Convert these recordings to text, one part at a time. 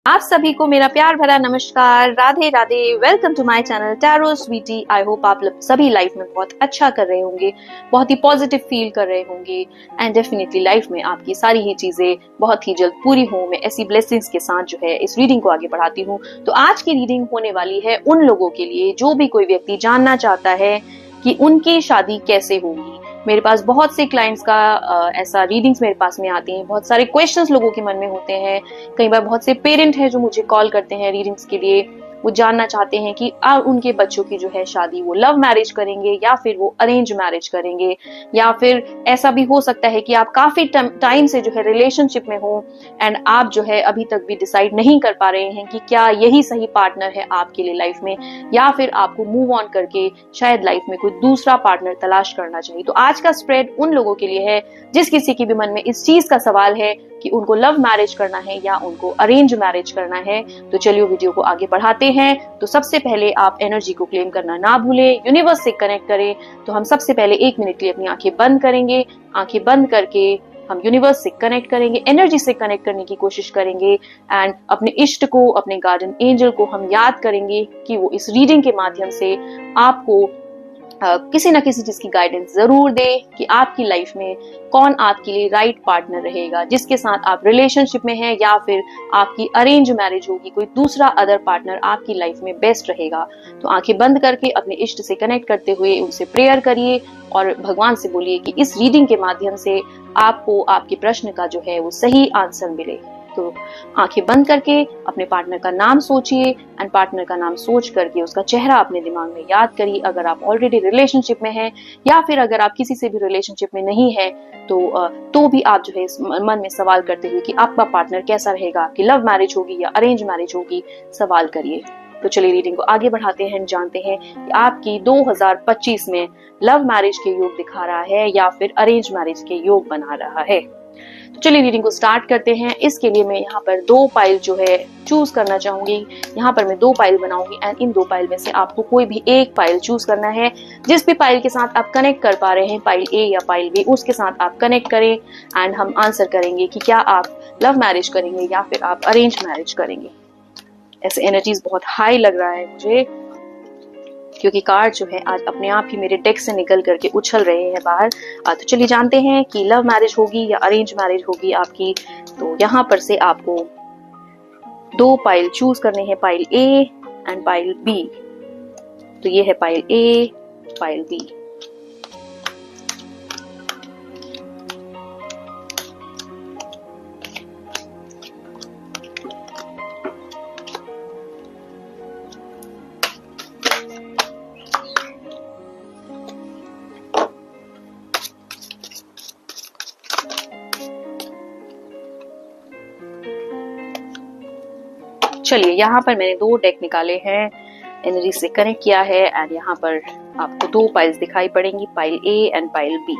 आप सभी को मेरा प्यार भरा नमस्कार, Radhe Radhe. Welcome to my channel Tarot Sweety. I hope आप सभी लाइफ में बहुत अच्छा कर रहे होंगे, बहुत ही पॉजिटिव फील कर रहे होंगे एंड डेफिनेटली लाइफ में आपकी सारी ही चीजें बहुत ही जल्द पूरी हों। मैं ऐसी ब्लेसिंग्स के साथ जो है इस रीडिंग को आगे बढ़ाती हूँ। तो आज की रीडिंग होने वाली है उन लोगों के लिए जो भी कोई व्यक्ति जानना चाहता है कि उनकी शादी कैसे होगी। मेरे पास बहुत से क्लाइंट्स का ऐसा रीडिंग्स मेरे पास में आती हैं, बहुत सारे क्वेश्चंस लोगों के मन में होते हैं। कई बार बहुत से पेरेंट हैं जो मुझे कॉल करते हैं रीडिंग्स के लिए। वो जानना चाहते हैं कि उनके बच्चों की जो है शादी वो लव मैरिज करेंगे या फिर वो अरेंज मैरिज करेंगे, या फिर ऐसा भी हो सकता है कि आप काफी टाइम से जो है रिलेशनशिप में हो एंड आप जो है अभी तक भी डिसाइड नहीं कर पा रहे हैं कि क्या यही सही पार्टनर है आपके लिए लाइफ में, या फिर आपको मूव ऑन करके शायद लाइफ में कोई दूसरा पार्टनर तलाश करना चाहिए। तो आज का स्प्रेड उन लोगों के लिए है जिस किसी के भी मन में इस चीज का सवाल है कि उनको लव मैरिज करना है या उनको अरेंज मैरिज करना है। तो चलिए वीडियो को आगे बढ़ाते हैं। तो सबसे पहले आप एनर्जी को क्लेम करना ना भूलें, यूनिवर्स से कनेक्ट करें। तो हम सबसे पहले 1 मिनट के लिए अपनी आंखें बंद करेंगे। आंखें बंद करके हम यूनिवर्स से कनेक्ट करेंगे, एनर्जी से कनेक्ट करने की कोशिश करेंगे एंड अपने इष्ट को, अपने गार्डन एंजल को हम याद करेंगे कि वो इस रीडिंग के माध्यम से आपको किसी न किसी चीज की गाइडेंस जरूर दे कि आपकी लाइफ में कौन आपके लिए राइट पार्टनर रहेगा, जिसके साथ आप रिलेशनशिप में हैं या फिर आपकी अरेंज मैरिज होगी, कोई दूसरा अदर पार्टनर आपकी लाइफ में बेस्ट रहेगा। तो आंखें बंद करके अपने इष्ट से कनेक्ट करते हुए उनसे प्रेयर करिए और भगवान से बोलिए कि इस रीडिंग के माध्यम से आपको आपके प्रश्न का जो है वो सही आंसर मिले। तो आंखें बंद करके अपने पार्टनर का नाम सोचिए एंड पार्टनर का नाम सोच करके उसका चेहरा अपने दिमाग में याद करिए। अगर आप ऑलरेडी रिलेशनशिप में हैं या फिर अगर आप किसी से भी रिलेशनशिप में नहीं है तो भी आप जो है मन में सवाल करते हुए कि आपका पार्टनर कैसा रहेगा, कि लव मैरिज होगी या अरेंज मैरिज होगी, सवाल करिए। तो चलिए रीडिंग को आगे बढ़ाते हैं, जानते हैं कि आपकी 2025 में लव मैरिज के योग दिखा रहा है या फिर अरेंज मैरिज के योग बना रहा है। तो चलिए रीडिंग को स्टार्ट करते हैं। इसके लिए मैं यहाँ पर 2 पाइल जो है चूज करना चाहूंगी। यहाँ पर मैं 2 पाइल बनाऊंगी एंड इन 2 पाइल में से आपको कोई भी एक पाइल चूज करना है। जिस भी पाइल के साथ आप कनेक्ट कर पा रहे हैं, पाइल ए या पाइल बी, उसके साथ आप कनेक्ट करें एंड हम आंसर करेंगे कि क्या आप लव मैरिज करेंगे या फिर आप अरेंज मैरिज करेंगे। ऐसे एनर्जीज बहुत हाई लग रहा है मुझे, क्योंकि कार्ड जो है आज अपने आप ही मेरे डेक से निकल करके उछल रहे हैं बाहर। तो चलिए जानते हैं कि लव मैरिज होगी या अरेंज मैरिज होगी आपकी। तो यहाँ पर से आपको 2 पाइल चूज करने हैं, pile A and pile B. तो ये है पाइल ए, पाइल बी। चलिए यहाँ पर मैंने 2 डेक निकाले हैं, एनर्जी से कनेक्ट किया है एंड यहाँ पर आपको 2 पाइल्स दिखाई पड़ेंगी, pile A and pile B.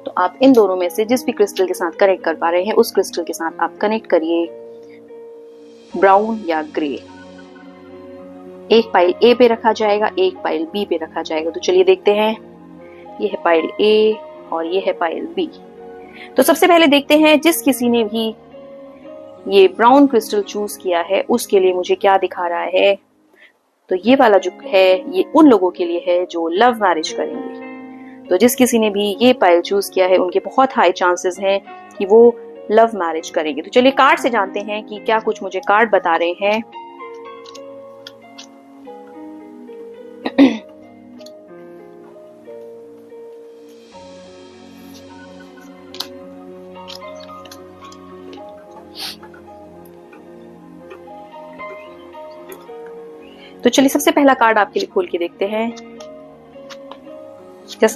तो आप इन दोनों में से जिस भी क्रिस्टल के साथ कनेक्ट कर पा रहे हैं उस क्रिस्टल के साथ आप कनेक्ट करिए, ब्राउन या ग्रे। एक पाइल ए पे रखा जाएगा, एक पाइल बी पे रखा जाएगा। तो चलिए देखते हैं। ये है पाइल ए और ये है पाइल बी। तो सबसे पहले देखते हैं जिस किसी ने भी ये ब्राउन क्रिस्टल चूज किया है उसके लिए मुझे क्या दिखा रहा है। तो ये वाला जो है ये उन लोगों के लिए है जो लव मैरिज करेंगे। तो जिस किसी ने भी ये पाइल चूज किया है उनके बहुत हाई चांसेस हैं कि वो लव मैरिज करेंगे। तो चलिए कार्ड से जानते हैं कि क्या कुछ मुझे कार्ड बता रहे हैं। तो चलिए सबसे पहला कार्ड आपके लिए खोल के देखते हैं।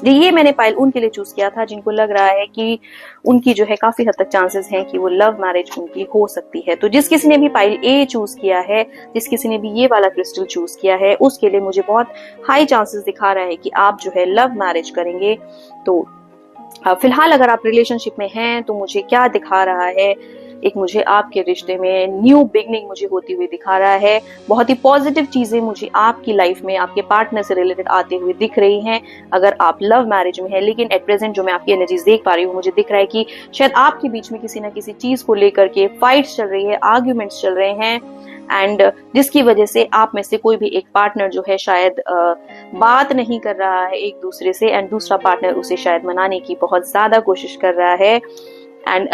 ये मैंने पाइल उनके लिए चूज किया था जिनको लग रहा है कि उनकी जो है काफी हद तक चांसेस हैं कि वो लव मैरिज उनकी हो सकती है। तो जिस किसी ने भी पाइल ए चूज किया है, जिस किसी ने भी ये वाला क्रिस्टल चूज किया है, उसके लिए मुझे बहुत हाई चांसेस दिखा रहा है कि आप जो है लव मैरिज करेंगे। तो फिलहाल अगर आप रिलेशनशिप में हैं तो मुझे क्या दिखा रहा है एक मुझे आपके रिश्ते में न्यू बिगनिंग मुझे होती हुई दिखा रहा है। बहुत ही पॉजिटिव चीजें मुझे आपकी लाइफ में आपके पार्टनर से रिलेटेड आते हुए दिख रही हैं। अगर आप लव मैरिज में है, लेकिन एट प्रेजेंट जो मैं आपकी एनर्जीज देख पा रही हूँ, मुझे दिख रहा है कि शायद आपके बीच में किसी ना किसी चीज को लेकर के फाइट्स चल रही है, आर्ग्यूमेंट्स चल रहे हैं, एंड जिसकी वजह से आप में से कोई भी एक पार्टनर जो है शायद बात नहीं कर रहा है एक दूसरे से, एंड दूसरा पार्टनर उसे शायद मनाने की बहुत ज्यादा कोशिश कर रहा है। एंड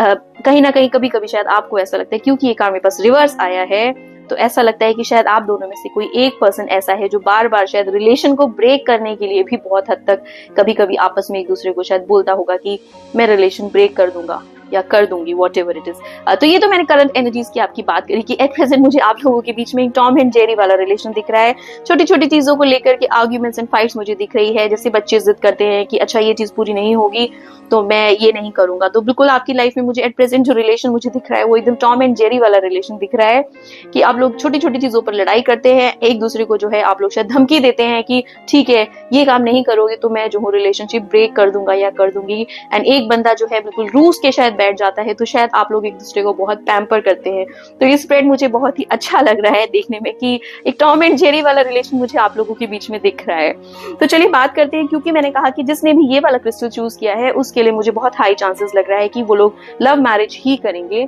कहीं ना कहीं कभी कभी शायद आपको ऐसा लगता है, क्योंकि ये कार्ड मेरे पास रिवर्स आया है, तो ऐसा लगता है कि शायद आप दोनों में से कोई एक पर्सन ऐसा है जो बार बार शायद रिलेशन को ब्रेक करने के लिए भी बहुत हद तक कभी कभी आपस में एक दूसरे को शायद बोलता होगा कि मैं रिलेशन ब्रेक कर दूंगा या कर दूंगी, वॉट एवर इट इज। तो ये तो मैंने करंट एनर्जीज की आपकी बात करी कि एट प्रेजेंट मुझे आप लोगों के बीच में एक टॉम एंड जेरी वाला रिलेशन दिख रहा है। छोटी छोटी चीजों को लेकर के आर्ग्यूमेंट्स एंड फाइट्स मुझे दिख रही है। जैसे बच्चे जिद करते हैं कि अच्छा ये चीज पूरी नहीं होगी तो मैं ये नहीं करूंगा, तो बिल्कुल आपकी लाइफ में मुझे एट प्रेजेंट जो रिलेशन मुझे दिख रहा है वो एकदम टॉम एंड जेरी वाला रिलेशन दिख रहा है कि आप लोग छोटी छोटी चीजों पर लड़ाई करते हैं, एक दूसरे को जो है आप लोग शायद धमकी देते हैं कि ठीक है ये काम नहीं करोगे तो मैं जो हूँ रिलेशनशिप ब्रेक कर दूंगा या कर दूंगी। एंड एक बंदा जो है बिल्कुल रूस के शायद बैठ जाता है, तो शायद आप लोग एक दूसरे को बहुत पैम्पर करते हैं। तो ये स्प्रेड मुझे बहुत ही अच्छा लग रहा है देखने में कि एक टॉम एंड जेरी वाला रिलेशन मुझे आप लोगों के बीच में दिख रहा है। तो चलिए बात करते हैं, क्योंकि मैंने कहा कि जिसने भी ये वाला क्रिस्टल चूज किया है उसके लिए मुझे बहुत हाई चांसेस लग रहा है कि वो लोग लव मैरिज ही करेंगे।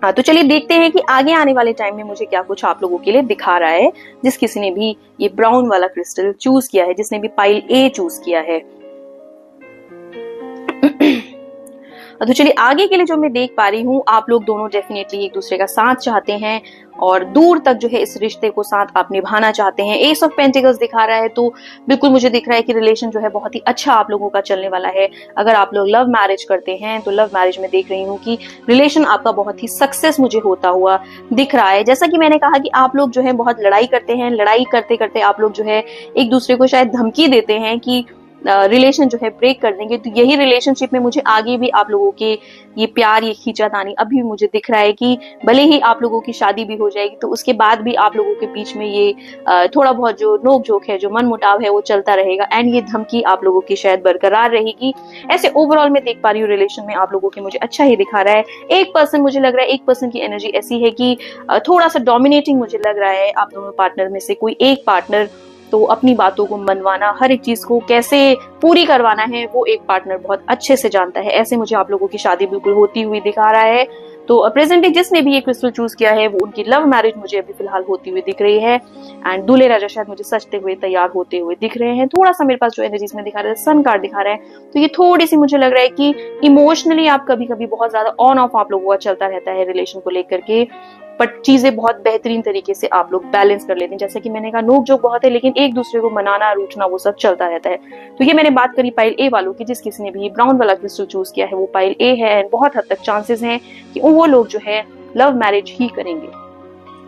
हाँ, तो चलिए देखते हैं कि आगे आने वाले टाइम में मुझे क्या कुछ आप लोगों के लिए दिखा रहा है। जिस किसी ने भी ये ब्राउन वाला क्रिस्टल चूज किया है, जिसने भी पाइल ए चूज किया है, तो चलिए आगे के लिए जो मैं देख पा रही हूँ, आप लोग दोनों डेफिनेटली एक दूसरे का साथ चाहते हैं और दूर तक जो है इस रिश्ते को साथ आप निभाना चाहते हैं। एस ऑफ पेंटिकल्स दिखा रहा है, तो बिल्कुल मुझे दिख रहा है कि रिलेशन जो है बहुत ही अच्छा आप लोगों का चलने वाला है। अगर आप लोग लव मैरिज करते हैं तो लव मैरिज में देख रही हूँ कि रिलेशन आपका बहुत ही सक्सेस मुझे होता हुआ दिख रहा है। जैसा कि मैंने कहा कि आप लोग जो है बहुत लड़ाई करते हैं, लड़ाई करते करते आप लोग जो है एक दूसरे को शायद धमकी देते हैं कि रिलेशन जो है ब्रेक कर देंगे। तो यही रिलेशनशिप में मुझे आगे भी आप लोगों के ये प्यार, ये खींचातानी अभी भी मुझे दिख रहा है कि भले ही आप लोगों की शादी भी हो जाएगी तो उसके बाद भी आप लोगों के बीच में ये थोड़ा बहुत जो नोक झोंक है, जो मन मुटाव है वो चलता रहेगा, एंड ये धमकी आप लोगों की शायद बरकरार रहेगी। ऐसे ओवरऑल मैं देख पा रही हूँ रिलेशन में आप लोगों के मुझे अच्छा ही दिखा रहा है। एक पर्सन मुझे लग रहा है, एक पर्सन की एनर्जी ऐसी है कि थोड़ा सा डोमिनेटिंग मुझे लग रहा है। आप दोनों पार्टनर में से कोई एक पार्टनर तो अपनी बातों को मनवाना, हर एक चीज को कैसे पूरी करवाना है वो एक पार्टनर बहुत अच्छे से जानता है। ऐसे मुझे आप लोगों की शादी बिल्कुल होती हुई दिखा रहा है। तो प्रेजेंटली जिसने भी ये क्रिस्टल चूज किया है वो उनकी लव मैरिज मुझे अभी फिलहाल होती हुई दिख रही है, एंड दूल्हे राजा शायद मुझे सजते हुए तैयार होते हुए दिख रहे हैं। थोड़ा सा मेरे पास जो एनर्जीज में दिखा रहा है, सन कार्ड दिखा रहा है, तो ये थोड़ी सी मुझे लग रहा है कि इमोशनली आप कभी कभी बहुत ज्यादा ऑन ऑफ आप लोगों का चलता रहता है रिलेशन को लेकर के, बट चीजें बहुत बेहतरीन तरीके से आप लोग बैलेंस कर लेते हैं। जैसे कि मैंने कहा नोक जोक बहुत है, लेकिन एक दूसरे को मनाना, रूठना वो सब चलता रहता है। तो ये मैंने बात करी पाइल ए वालों की, जिस किसी ने भी ब्राउन वाला क्रिस्टल चूज किया है वो पाइल ए है, बहुत हद तक चांसेस हैं कि वो लोग जो है लव मैरिज ही करेंगे।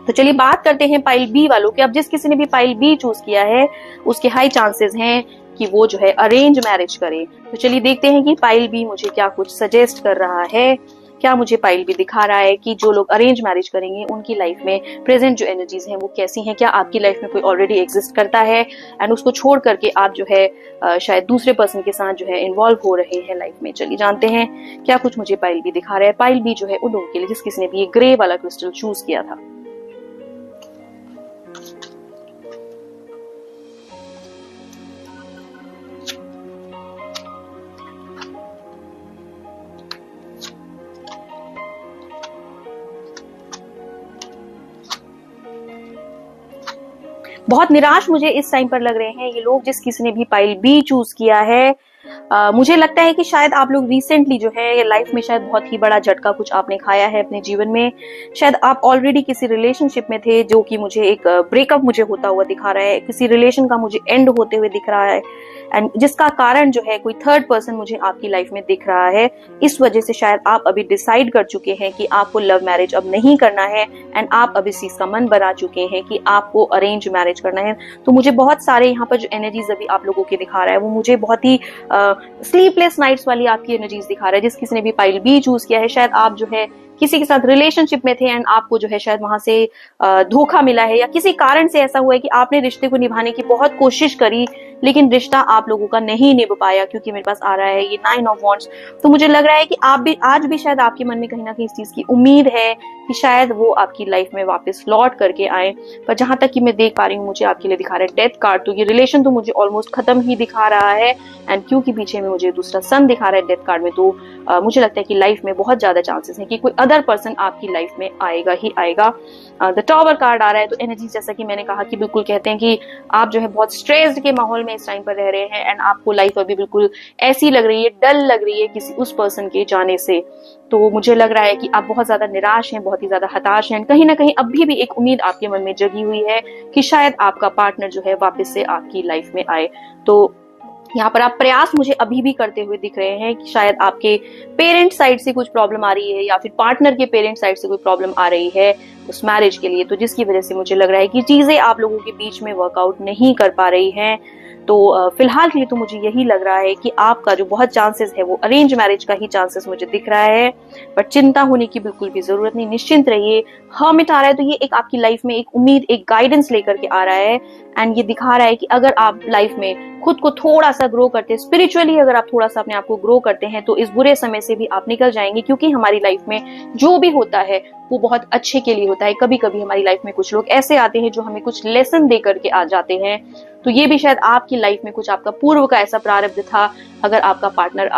तो चलिए बात करते हैं पाइल बी वालों के। अब जिस किसी ने भी पाइल बी चूज किया है उसके हाई चांसेस हैं कि वो जो है अरेंज मैरिज करे। तो चलिए देखते हैं कि पाइल बी मुझे क्या कुछ सजेस्ट कर रहा है। क्या मुझे पाइल भी दिखा रहा है कि जो लोग अरेंज मैरिज करेंगे उनकी लाइफ में प्रेजेंट जो एनर्जीज हैं वो कैसी हैं। क्या आपकी लाइफ में कोई ऑलरेडी एग्जिस्ट करता है एंड उसको छोड़ करके आप जो है शायद दूसरे पर्सन के साथ जो है इन्वॉल्व हो रहे हैं लाइफ में। चलिए जानते हैं क्या कुछ मुझे पाइल भी दिखा रहा है। पाइल भी जो है उन लोगों के लिए जिस किसी ने भी ये ग्रे वाला क्रिस्टल चूज किया था। बहुत निराश मुझे इस टाइम पर लग रहे हैं ये लोग जिस किसी ने भी पाइल बी चूज किया है। मुझे लगता है कि शायद आप लोग रिसेंटली जो है लाइफ में शायद बहुत ही बड़ा झटका कुछ आपने खाया है अपने जीवन में। शायद आप ऑलरेडी किसी रिलेशनशिप में थे जो कि मुझे एक ब्रेकअप मुझे होता हुआ दिखा रहा है, किसी रिलेशन का मुझे एंड होते हुए दिख रहा है, एंड जिसका कारण जो है कोई थर्ड पर्सन मुझे आपकी लाइफ में दिख रहा है। इस वजह से शायद आप अभी डिसाइड कर चुके हैं कि आपको लव मैरिज अब नहीं करना है, एंड आप अब इस चीज का मन बना चुके हैं कि आपको अरेंज मैरिज करना है। तो मुझे बहुत सारे यहाँ पर जो एनर्जीज अभी आप लोगों के दिखा रहा है वो मुझे बहुत ही स्लीपलेस नाइट्स वाली आपकी एनर्जीज दिखा रहा है। जिस किसी ने भी पाइल बी चूज किया है, शायद आप जो है किसी के साथ रिलेशनशिप में थे एंड आपको जो है शायद वहां से धोखा मिला है, या किसी कारण से ऐसा हुआ है कि आपने रिश्ते को निभाने की बहुत कोशिश करी लेकिन रिश्ता आप लोगों का नहीं निभ पाया, क्योंकि मेरे पास आ रहा है ये 9 ऑफ वॉन्ड्स। तो मुझे लग रहा है कि आप भी आज भी शायद आपके मन में कहीं ना कहीं इस चीज की उम्मीद है कि शायद वो आपकी लाइफ में वापस लौट करके आए। पर जहां तक कि मैं देख पा रही हूँ, मुझे आपके लिए दिखा रहा है डेथ कार्ड, तो ये रिलेशन तो मुझे ऑलमोस्ट खत्म ही दिखा रहा है। एंड क्योंकि पीछे में मुझे दूसरा सन दिखा रहा है डेथ कार्ड में, तो मुझे लगता है कि लाइफ में बहुत ज्यादा चांसेस है कि कोई अदर पर्सन आपकी लाइफ में आएगा ही आएगा। द टॉवर कार्ड आ रहा है, तो एनर्जी जैसा कि मैंने कहा कि बिल्कुल कहते हैं कि आप जो है बहुत स्ट्रेस्ड के माहौल में इस टाइम पर रह रहे हैं एंड आपको लाइफ अभी बिल्कुल ऐसी लग रही है, डल लग रही है किसी उस पर्सन के जाने से। तो मुझे लग रहा है कि आप बहुत ज्यादा निराश हैं, बहुत ही ज्यादा हताश हैं। कहीं ना कहीं अभी भी एक उम्मीद आपके मन में जगी हुई है कि शायद आपका पार्टनर जो है वापस से आपकी लाइफ में आए। तो यहाँ पर आप प्रयास मुझे अभी भी करते हुए दिख रहे हैं कि शायद आपके पेरेंट साइड से कुछ प्रॉब्लम आ रही है या फिर पार्टनर के पेरेंट साइड से कोई प्रॉब्लम आ रही है उस मैरिज के लिए, तो जिसकी वजह से मुझे लग रहा है कि चीजें आप लोगों के बीच में वर्कआउट नहीं कर पा रही हैं। तो फिलहाल के लिए तो मुझे यही लग रहा है कि आपका जो बहुत चांसेस है वो अरेंज मैरिज का ही चांसेस मुझे दिख रहा है। पर चिंता होने की बिल्कुल भी जरूरत नहीं, निश्चिंत रहिए। हर्मिट आ रहा है, तो ये एक आपकी लाइफ में एक उम्मीद, एक गाइडेंस लेकर के आ रहा है। एंड ये दिखा रहा है कि अगर आप लाइफ में खुद को थोड़ा सा ग्रो करते हैं स्पिरिचुअली, अगर आप थोड़ा सा अपने आप को ग्रो करते हैं, तो इस बुरे समय से भी आप निकल जाएंगे। क्योंकि हमारी लाइफ में जो भी होता है वो बहुत अच्छे के लिए होता है। कभी कभी हमारी लाइफ में कुछ लोग ऐसे आते हैं जो हमें कुछ लेसन दे करके आ जाते हैं। तो ये भी शायद आपकी लाइफ में कुछ आपका पूर्व का ऐसा प्रारब्ध था। अगर आपका पार्टनर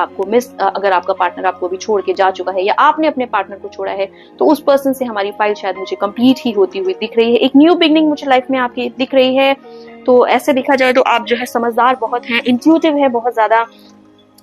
आपको भी छोड़ के जा चुका है या आपने अपने पार्टनर को छोड़ा है, तो उस पर्सन से हमारी फाइल शायद मुझे कंप्लीट ही होती हुई दिख रही है। एक न्यू बिगनिंग मुझे लाइफ में आपकी दिख रही है। तो ऐसे देखा जाए तो आप जो है समझदार बहुत हैं, इंट्यूटिव है बहुत ज्यादा।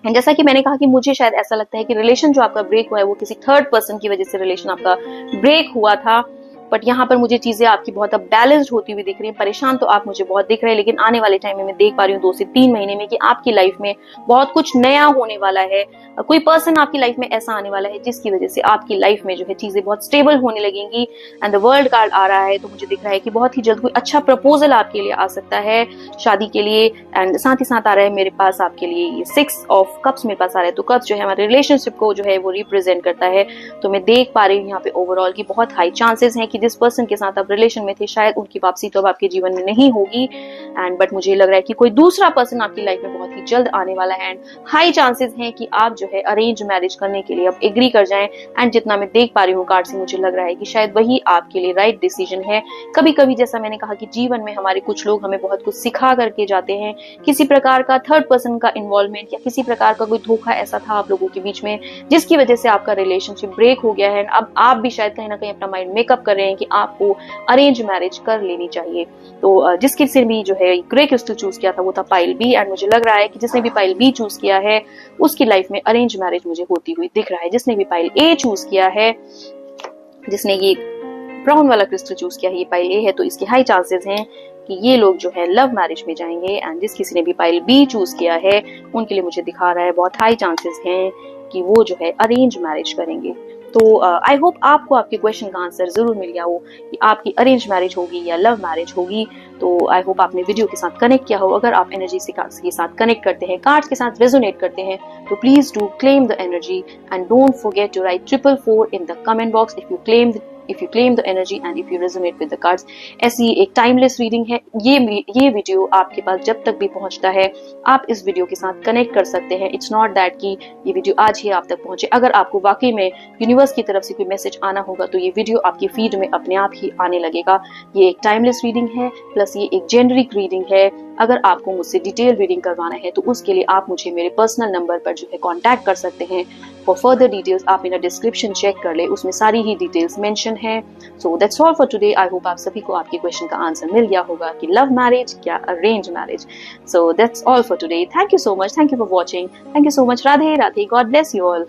जैसा कि मैंने कहा कि मुझे शायद ऐसा लगता है कि रिलेशन जो आपका ब्रेक हुआ है वो किसी थर्ड पर्सन की वजह से रिलेशन आपका ब्रेक हुआ था। बट यहाँ पर मुझे चीजें आपकी बहुत अब बैलेंस्ड होती हुई दिख रही है। परेशान तो आप मुझे बहुत दिख रहे हैं, लेकिन आने वाले टाइम में मैं देख पा रही हूँ 2 से 3 महीने में कि आपकी लाइफ में बहुत कुछ नया होने वाला है। कोई पर्सन आपकी लाइफ में ऐसा आने वाला है जिसकी वजह से आपकी लाइफ में जो है चीजें बहुत स्टेबल होने लगेंगी। एंड द वर्ल्ड कार्ड आ रहा है, तो मुझे दिख रहा है कि बहुत ही जल्द कोई अच्छा प्रपोजल आपके लिए आ सकता है शादी के लिए। एंड साथ ही साथ आ रहा है मेरे पास आपके लिए ये 6 ऑफ कप्स मेरे पास आ रहा है। तो कप्स जो है हमारे रिलेशनशिप को जो है वो रिप्रेजेंट करता है। तो मैं देख पा रही हूँ यहाँ पे ओवरऑल की बहुत हाई चांसेस हैं कि जिस पर्सन के साथ आप रिलेशन में थे शायद उनकी वापसी तो अब आपके जीवन में नहीं होगी। एंड बट मुझे लग रहा है कि कोई दूसरा पर्सन आपकी लाइफ में बहुत ही जल्द आने वाला है। एंड हाई चांसेस हैं कि आप जो है अरेंज मैरिज करने के लिए अब एग्री कर जाएं। एंड जितना मैं देख पा रही हूँ कार्ड से, मुझे लग रहा है कि शायद वही आपके लिए राइट डिसीजन है। कभी कभी जैसा मैंने कहा कि जीवन में हमारे कुछ लोग हमें बहुत कुछ सिखा करके जाते हैं। किसी प्रकार का थर्ड पर्सन का इन्वॉल्वमेंट या किसी प्रकार का कोई धोखा ऐसा था आप लोगों के बीच में जिसकी वजह से आपका रिलेशनशिप ब्रेक हो गया है। अब आप भी शायद कहीं ना कहीं अपना माइंड मेकअप कर रहे हैं कि आपको अरेंज मैरिज कर लेनी चाहिए। तो जिसके से भी जो है ग्रे क्रिस्टल चूज किया था वो था पाइल बी। एंड मुझे लग रहा है कि जिसने भी पाइल बी चूज किया है उसकी लाइफ में अरेंज मैरिज मुझे होती हुई दिख रहा है। जिसने भी पाइल ए चूज किया है, जिसने ये ब्राउन वाला क्रिस्टल चूज किया है, ये पाइल ए है, तो इसके हाई चांसेस हैं कि ये लोग जो है लव मैरिज में जाएंगे। एंड जिस किसी ने भी पाइल बी चूज किया है उनके लिए मुझे दिखा रहा है बहुत हाई चांसेस हैं कि वो जो है अरेंज मैरिज करेंगे। तो आई होप आपको आपके क्वेश्चन का आंसर जरूर मिल गया हो कि आपकी अरेंज मैरिज होगी या लव मैरिज होगी। तो आई होप आपने वीडियो के साथ कनेक्ट किया हो। अगर आप एनर्जी के साथ कनेक्ट करते हैं, कार्ड्स के साथ रेजोनेट करते हैं, तो please do claim the energy and don't forget to write 444 in the comment box if you claim the energy and if you resonate with the cards। ऐसी एक टाइमलेस रीडिंग है। ये वीडियो आपके पास जब तक भी पहुंचता है आप इस वीडियो के साथ कनेक्ट कर सकते हैं। इट्स नॉट दैट कि ये वीडियो आज ही आप तक पहुंचे। अगर आपको वाकई में यूनिवर्स की तरफ से कोई मैसेज आना होगा तो ये वीडियो आपकी फीड में अपने आप ही आने लगेगा। ये एक टाइमलेस रीडिंग है, प्लस ये एक जेनरिक रीडिंग है। अगर आपको मुझसे डिटेल रीडिंग करवाना है तो उसके लिए आप मुझे मेरे पर्सनल नंबर पर जो है कांटेक्ट कर सकते हैं। फॉर फर्दर डिटेल्स आप मेरा डिस्क्रिप्शन चेक कर ले, उसमें सारी ही डिटेल्स मेंशन है। So that's all for today. I hope आप सभी को आपके क्वेश्चन का आंसर मिल गया होगा कि लव मैरिज क्या arrange marriage. So that's all for today. Thank you so much. Thank you for watching. Thank you so much. Radhe Radhe. God bless you all.